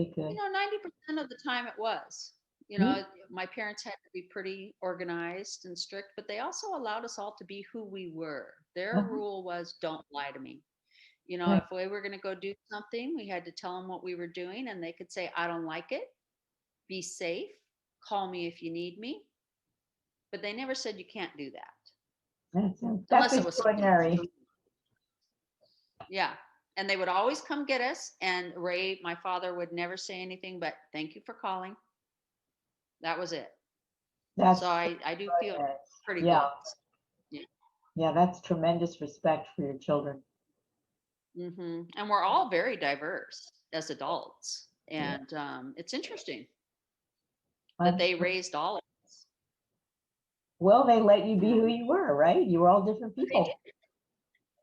good. 90% of the time it was. My parents had to be pretty organized and strict, but they also allowed us all to be who we were. Their Uh-huh. rule was don't lie to me. Right. If we were going to go do something, we had to tell them what we were doing, and they could say, I don't like it. Be safe. Call me if you need me. But they never said you can't do that. That's Unless it was something. extraordinary. Yeah. And they would always come get us. And Ray, my father, would never say anything but thank you for calling. That was it. That's So I do feel pretty yeah. good. Yeah. Yeah, that's tremendous respect for your children. And we're all very diverse as adults. And it's interesting that they raised all of us. Well, they let you be who you were, right? You were all different people.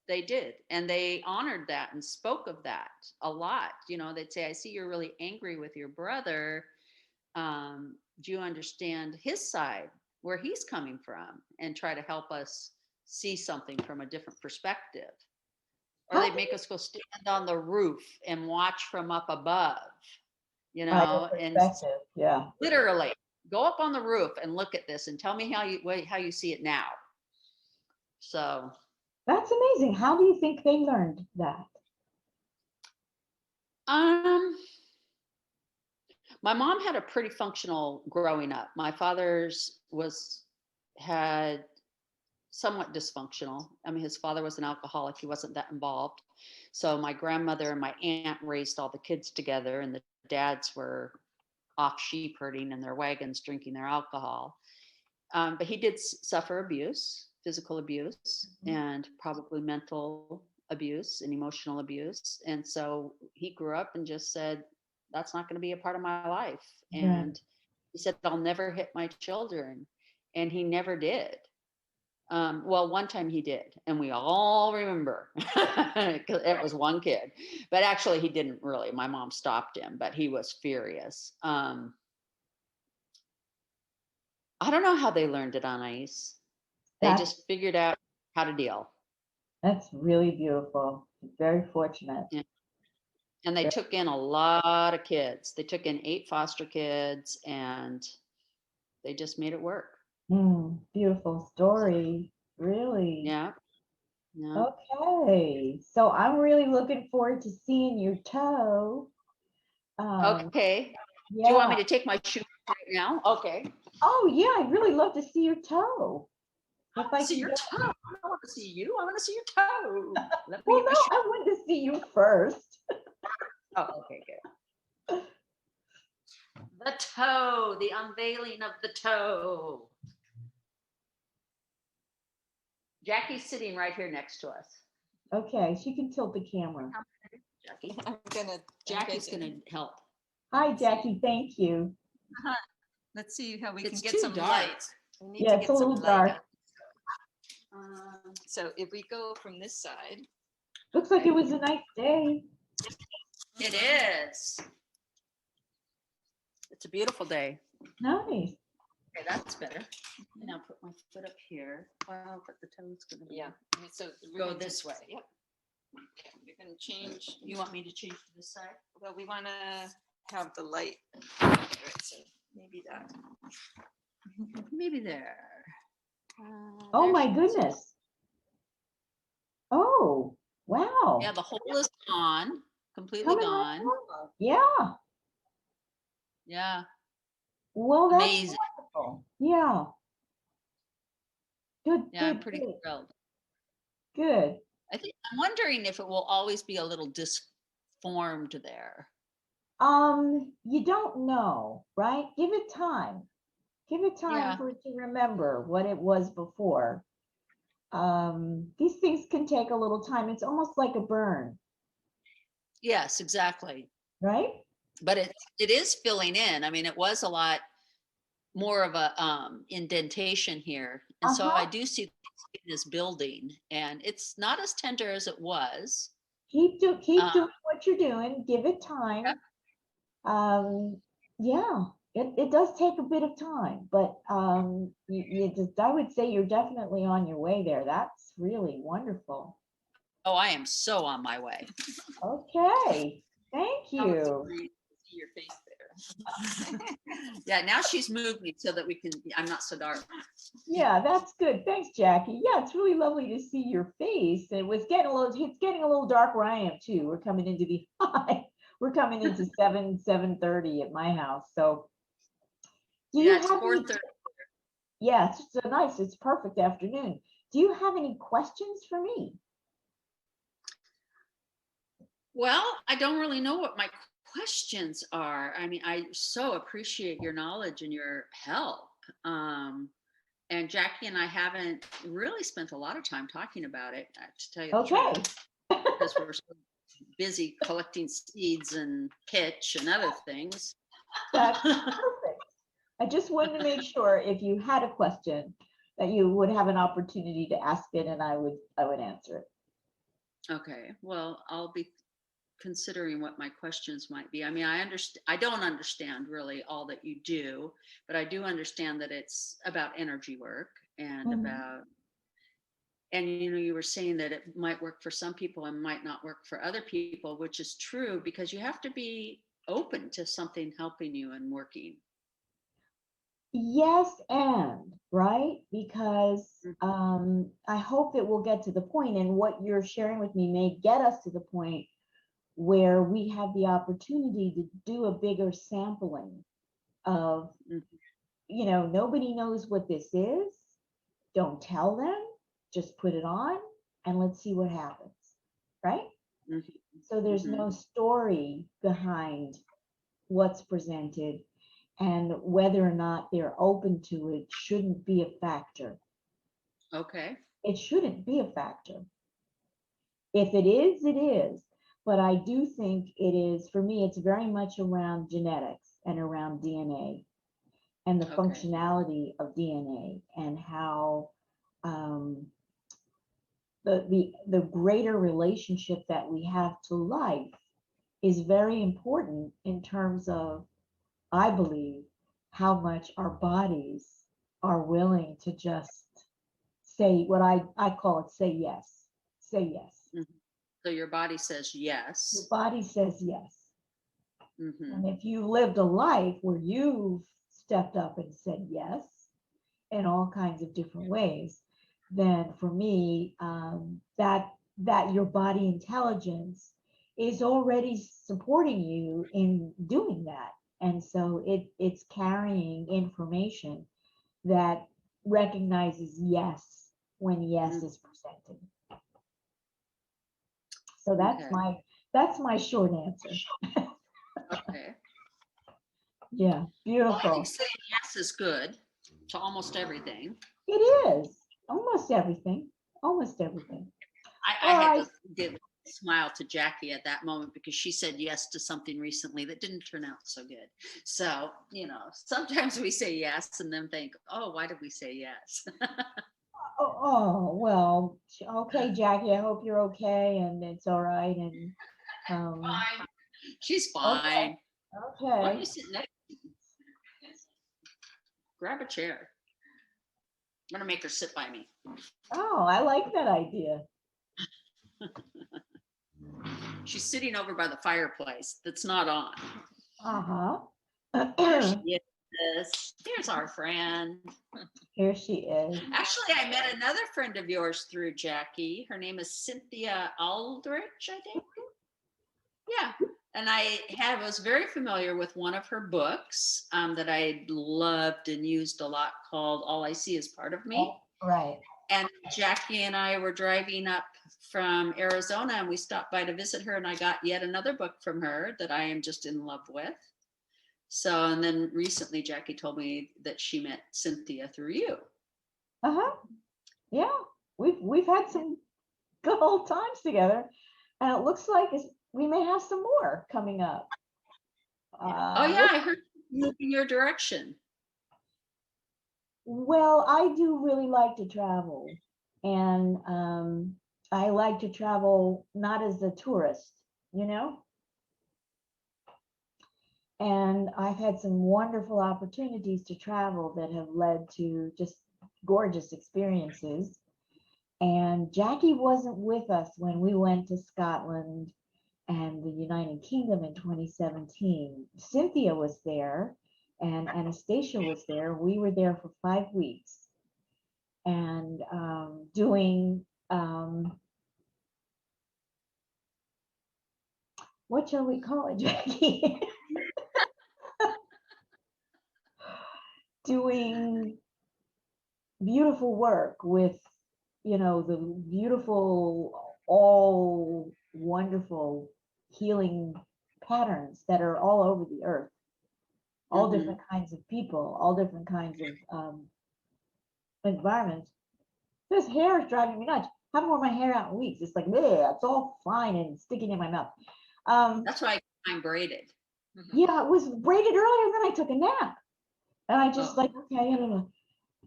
They did. And they honored that and spoke of that a lot. They'd say, I see you're really angry with your brother. Do you understand his side, where he's coming from, and try to help us see something from a different perspective? Or they'd make us go stand on the roof and watch from up above, and yeah, literally go up on the roof and look at this and tell me how you see it now. So that's amazing. How do you think they learned that? My mom had a pretty functional growing up. My father's had somewhat dysfunctional. I mean, his father was an alcoholic. He wasn't that involved. So my grandmother and my aunt raised all the kids together, and the dads were off sheep herding in their wagons, drinking their alcohol. But he did suffer abuse, physical abuse, and probably mental abuse and emotional abuse. And so he grew up and just said, that's not going to be a part of my life. And he said, I'll never hit my children. And he never did. Well, one time he did, and we all remember, because it was one kid. But actually, he didn't really. My mom stopped him, but he was furious. I don't know how they learned it on ice. They just figured out how to deal. That's really beautiful. Very fortunate. Yeah. And they took in a lot of kids. They took in 8 foster kids, and they just made it work. Beautiful story. Really. Yeah. Okay. So I'm really looking forward to seeing your toe. Okay. Yeah. Do you want me to take my shoe right now? Okay. Oh yeah, I'd really love to see your toe. I want to see your toe. I don't want to see you. I want to see your toe. Well, no, I want to see you first. Oh, okay, good. The toe, the unveiling of the toe. Jackie's sitting right here next to us. Okay, she can tilt the camera. Jackie. Jackie's gonna help. Hi, Jackie. Thank you. Let's see how we can get some dark. light. We need Yeah, to it's get a some little light. dark. So if we go from this side. Looks like it was a nice day. It is. It's a beautiful day. Nice. Okay, that's better. And I'll put my foot up here. Well, but the toe's gonna be. Yeah. So go this way. Yep. Okay, we're gonna change. You want me to change to this side? Well, we want to have the light. Right, so maybe that. Maybe there. Oh my goodness. Oh, wow. Yeah, the hole is gone. Completely gone. Yeah. Yeah. Well, that's amazing. Wonderful. Yeah. Good. Yeah, good, I'm pretty good. thrilled. Good. I'm wondering if it will always be a little disformed there. You don't know, right? Give it time. Give it time for it to remember what it was before. These things can take a little time. It's almost like a burn. Yes, exactly. Right? But it is filling in. I mean, it was a lot more of a indentation here. And so I do see this building, and it's not as tender as it was. Keep doing what you're doing. Give it time. Yeah, it does take a bit of time, but I would say you're definitely on your way there. That's really wonderful. Oh, I am so on my way. Okay, thank you. see your face there. Yeah, now she's moved me so that I'm not so dark. Yeah, that's good. Thanks, Jackie. Yeah, it's really lovely to see your face. It's getting a little dark where I am too. We're coming into the we're coming into 7:30 at my house. So do you It's have any, 4:30. yeah, it's perfect afternoon. Do you have any questions for me? Well, I don't really know what my questions are. I mean, I so appreciate your knowledge and your help. And Jackie and I haven't really spent a lot of time talking about it, to tell you the Okay. truth, because we're so busy collecting seeds and pitch and other things. That's perfect. I just wanted to make sure if you had a question that you would have an opportunity to ask it and I would answer it. Okay, well, I'll be considering what my questions might be. I mean, I don't understand really all that you do, but I do understand that it's about energy work and you were saying that it might work for some people and might not work for other people, which is true because you have to be open to something helping you and working. Yes, and right, because I hope that we'll get to the point, and what you're sharing with me may get us to the point where we have the opportunity to do a bigger sampling of, nobody knows what this is. Don't tell them, just put it on and let's see what happens, right? So there's no story behind what's presented, and whether or not they're open to it shouldn't be a factor. Okay. It shouldn't be a factor. If it is, it is. But I do think it is, for me, it's very much around genetics and around DNA and the functionality of DNA and how the greater relationship that we have to life is very important in terms of, I believe, how much our bodies are willing to just say what I call it, say yes. Say yes. So your body says yes. Your body says yes. Mm-hmm. And if you lived a life where you've stepped up and said yes in all kinds of different ways, then for me, that your body intelligence is already supporting you in doing that. And so it's carrying information that recognizes yes when yes is presented. So that's my short answer. Okay. Yeah, beautiful. Well, I think saying yes is good to almost everything. It is almost everything. Almost everything. I had to give a smile to Jackie at that moment because she said yes to something recently that didn't turn out so good. So, sometimes we say yes and then think, oh, why did we say yes? Well, okay, Jackie, I hope you're okay and it's all right. And Fine. She's fine. Okay. Why don't you sit next to me? Grab a chair. I'm gonna make her sit by me. Oh, I like that idea. She's sitting over by the fireplace that's not on. Here she is. Here's our friend. Here she is. Actually, I met another friend of yours through Jackie. Her name is Cynthia Aldrich, I think. Yeah. And I was very familiar with one of her books that I loved and used a lot, called All I See Is Part of Me. Right. And Jackie and I were driving up from Arizona and we stopped by to visit her, and I got yet another book from her that I am just in love with. So, and then recently Jackie told me that she met Cynthia through you. Yeah, we've had some good old times together, and it looks like we may have some more coming up. Oh yeah, I heard you move in your direction. Well, I do really like to travel, and I like to travel not as a tourist, and I've had some wonderful opportunities to travel that have led to just gorgeous experiences. And Jackie wasn't with us when we went to Scotland and the United Kingdom in 2017. Cynthia was there and Anastasia was there. We were there for 5 weeks and doing, what shall we call it, Jackie? Doing beautiful work with, the beautiful, all wonderful healing patterns that are all over the earth, all different kinds of people, all different kinds of environments. This hair is driving me nuts. I haven't worn my hair out in weeks. It's like, it's all fine and sticking in my mouth. That's why I'm braided. Yeah, it was braided earlier, and then I took a nap. And I just like, okay, I don't know.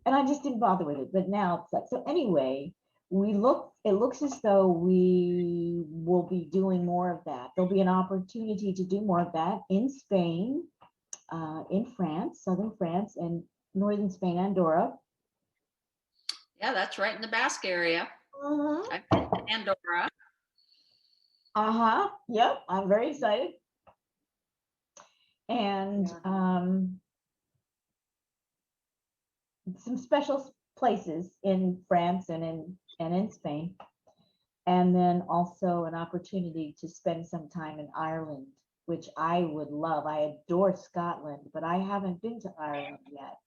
And I just didn't bother with it. But now it's like, so anyway, it looks as though we will be doing more of that. There'll be an opportunity to do more of that in Spain, in France, southern France, and northern Spain, Andorra. Yeah, that's right in the Basque area. Uh-huh. I've been to Andorra. Uh-huh. Yep, I'm very excited. And some special places in France and in Spain. And then also an opportunity to spend some time in Ireland, which I would love. I adore Scotland, but I haven't been to Ireland yet.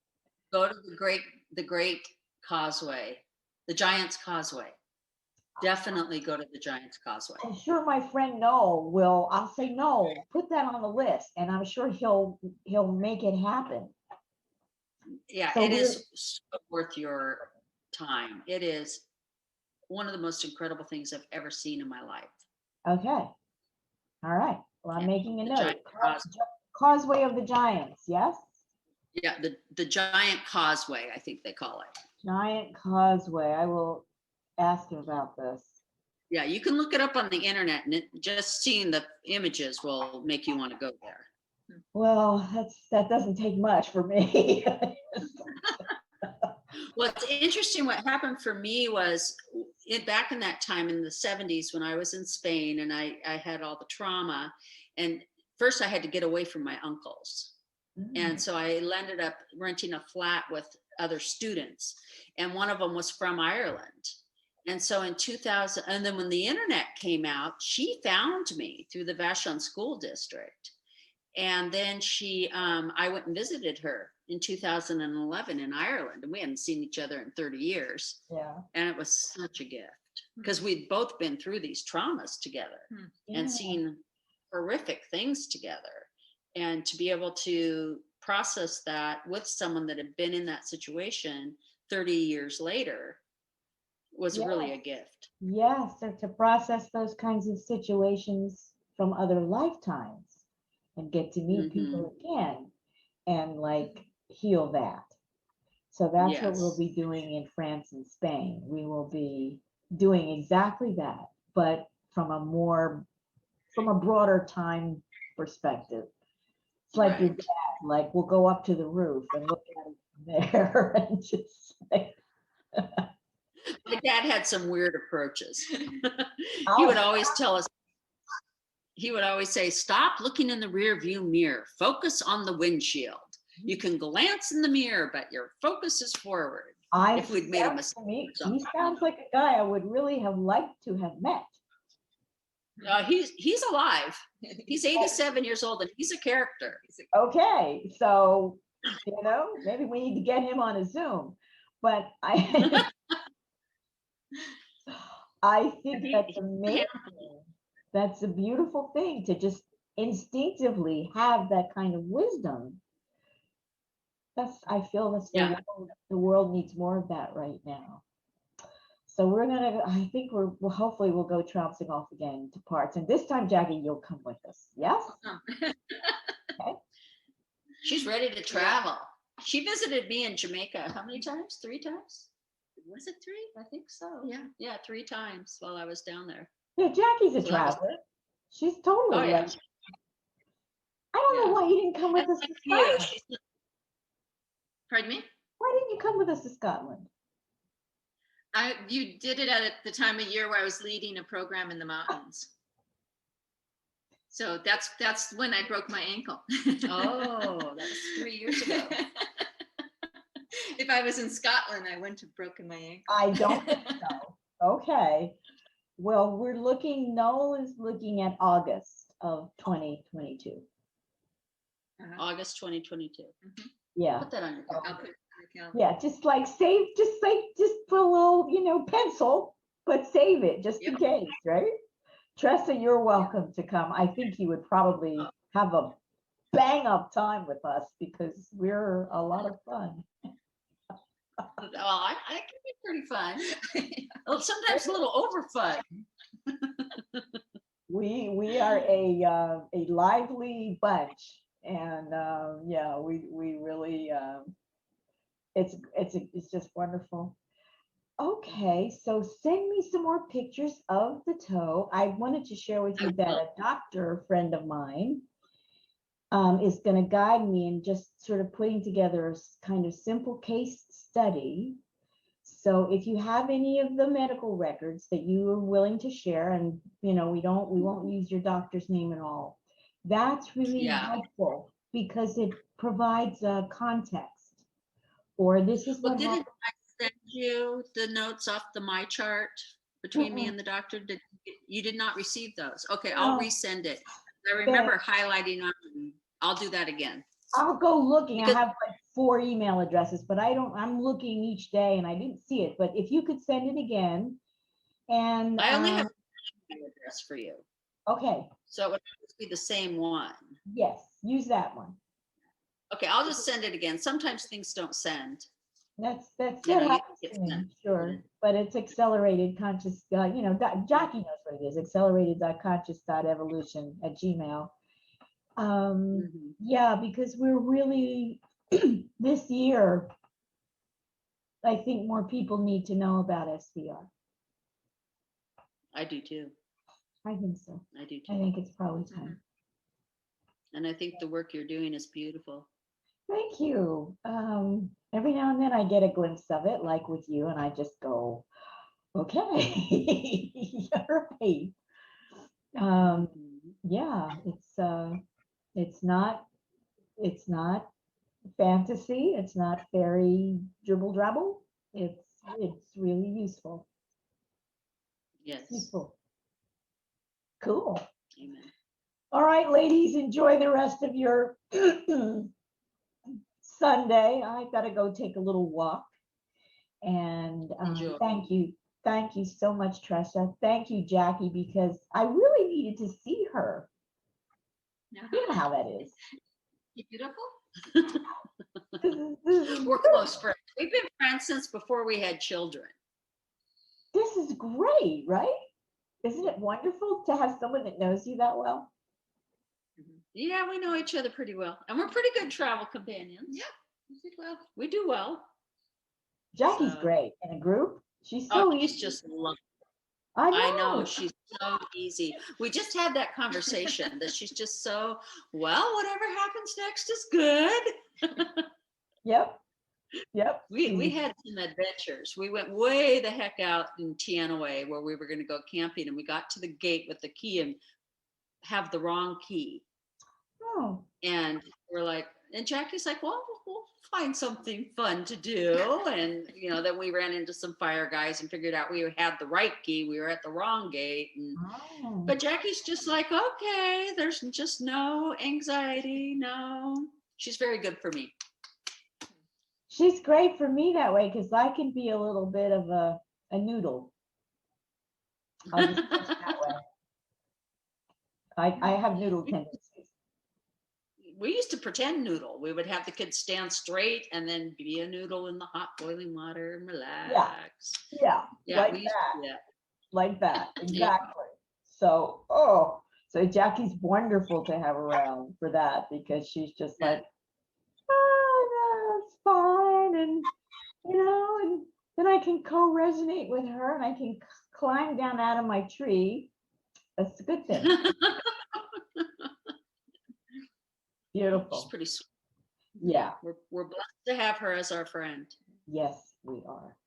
Go to the Great Causeway, the Giant's Causeway. Definitely go to the Giant's Causeway. I'm sure my friend Noel will. I'll say, no, put that on the list, and I'm sure he'll make it happen. Yeah, so it is so worth your time. It is one of the most incredible things I've ever seen in my life. Okay. All right. Well, I'm making a note. Causeway of the Giants, yes? Yeah, the Giant Causeway, I think they call it. Giant Causeway. I will ask him about this. Yeah, you can look it up on the internet, and just seeing the images will make you want to go there. Well, that doesn't take much for me. Well, it's interesting. What happened for me was back in that time in the 70s when I was in Spain and I had all the trauma. And first I had to get away from my uncles. And so I ended up renting a flat with other students. And one of them was from Ireland. And so in 2000, and then when the internet came out, she found me through the Vashon School District. And then I went and visited her in 2011 in Ireland, and we hadn't seen each other in 30 years. Yeah. And it was such a gift because we'd both been through these traumas together and seen horrific things together. And to be able to process that with someone that had been in that situation 30 years later was really a gift. Yes, so to process those kinds of situations from other lifetimes and get to meet people again and like heal that. So that's what we'll be doing in France and Spain. We will be doing exactly that, but from a broader time perspective. It's like your dad, like we'll go up to the roof and look at it from there and just like. My dad had some weird approaches. He would always tell us, he would always say, stop looking in the rear view mirror, focus on the windshield. You can glance in the mirror, but your focus is forward. If we'd made a mistake. He sounds like a guy I would really have liked to have met. He's alive. He's 87 years old and he's a character. Okay, so maybe we need to get him on a Zoom. But I think that's amazing. That's a beautiful thing to just instinctively have that kind of wisdom. I feel the world needs more of that right now. So I think hopefully we'll go trouncing off again to parts. And this time, Jackie, you'll come with us. Yes? Okay. She's ready to travel. She visited me in Jamaica. How many times? 3 times? Was it 3? I think so. Yeah, 3 times while I was down there. Yeah, Jackie's a traveler. She's totally I don't know why you didn't come with us to Scotland. Pardon me? Why didn't you come with us to Scotland? You did it at the time of year where I was leading a program in the mountains. So that's when I broke my ankle. Oh, that was 3 years ago. If I was in Scotland, I wouldn't have broken my ankle. I don't think so. Okay. Well, Noel is looking at August of 2022. August 2022. Yeah. Put that on your I'll calendar. put it on the calendar. Yeah, just put a little, pencil, but save it just in case, right? Tressa, you're welcome to come. I think you would probably have a bang up time with us because we're a lot of fun. Well, I can be pretty fun. Sometimes a little over fun. We are a lively bunch, and yeah, we really it's just wonderful. Okay, so send me some more pictures of the toe. I wanted to share with you that a doctor friend of mine is going to guide me in just sort of putting together a kind of simple case study. So if you have any of the medical records that you are willing to share, and we won't use your doctor's name and all, that's really helpful because it provides a context. Or this is what didn't I send you the notes off the my chart between me and the doctor? You did not receive those? Okay, I'll resend it. I remember highlighting on. I'll do that again. I'll go looking. I have like 4 email addresses, but I'm looking each day and I didn't see it. But if you could send it again, and I only have an email address for you. Okay. So it would be the same one. Yes, use that one. Okay, I'll just send it again. Sometimes things don't send. That happens to me, sure. But it's accelerated conscious, Jackie knows what it is, accelerated.conscious.evolution@gmail. Yeah, because we're really this year, I think more people need to know about SVR. I do too. I think so. I do too. I think it's probably time. And I think the work you're doing is beautiful. Thank you. Every now and then I get a glimpse of it, like with you, and I just go, okay, you're right. Yeah, it's not fantasy. It's not fairy dribble drabble. It's really useful. Yes. Useful. Cool. Amen. All right, ladies, enjoy the rest of your Sunday. I've got to go take a little walk. And thank you so much, Tressa. Thank you, Jackie, because I really needed to see her. You know how that is. Beautiful. We're close friends. We've been friends since before we had children. This is great, right? Isn't it wonderful to have someone that knows you that well? Yeah, we know each other pretty well. And we're pretty good travel companions. Yeah. We do well. Jackie's great in a group. She's so easy. She's just lovely. I know, she's so easy. We just had that conversation that she's just so, whatever happens next is good. Yep. We had some adventures. We went way the heck out in Tianaway where we were going to go camping, and we got to the gate with the key and have the wrong key. Oh. And we're like, and Jackie's like, well, we'll find something fun to do. And, then we ran into some fire guys and figured out we had the right key. We were at the wrong gate. But Jackie's just like, okay, there's just no anxiety. No, she's very good for me. She's great for me that way because I can be a little bit of a noodle. I'll just put it that way. I have noodle tendencies. We used to pretend noodle. We would have the kids stand straight and then be a noodle in the hot boiling water and relax. Yeah. Like that. Like that. Exactly. So, so Jackie's wonderful to have around for that because she's just like, it's fine. And, and then I can co-resonate with her and I can climb down out of my tree. That's a good thing. Beautiful. She's pretty sweet. Yeah. We're blessed to have her as our friend. Yes, we are.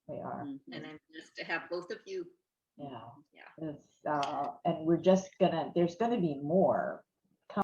We are. And I'm blessed to have both of you. Yeah. Yeah. It's, and we're just gonna, there's gonna be more